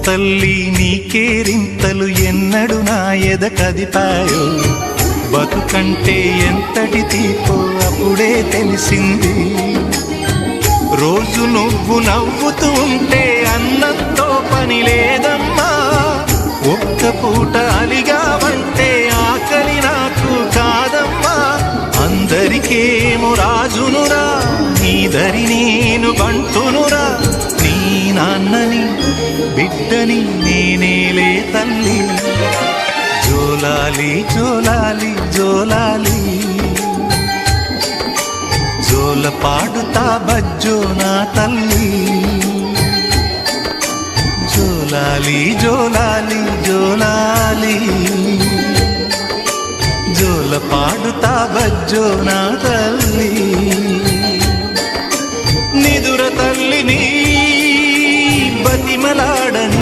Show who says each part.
Speaker 1: తల్లి నీకేరింతలు ఎన్నడు నా ఎద కదిపాయో బతుకంటే ఎంతటి తీపో అప్పుడే తెలిసింది రోజు నువ్వు నవ్వుతూ ఉంటే అన్నంతో పని లేదమ్మా ఒక్క పూట అలిగావంటే ఆకలి నాకు కాదమ్మా అందరికేమో రాజునురా నీ దరి నేను బంటునురా నీ నాన్నని బిడ్డని నేనేలే తల్లి జోలాలి జోలాలి జోలాలి జోల పాడుతా బజ్జో నా తల్లి జోలాలి జోలాలి జోలాలి జోల పాడుతా బజ్జో నా తల్లి నిదుర తల్లిని బతిమలాడ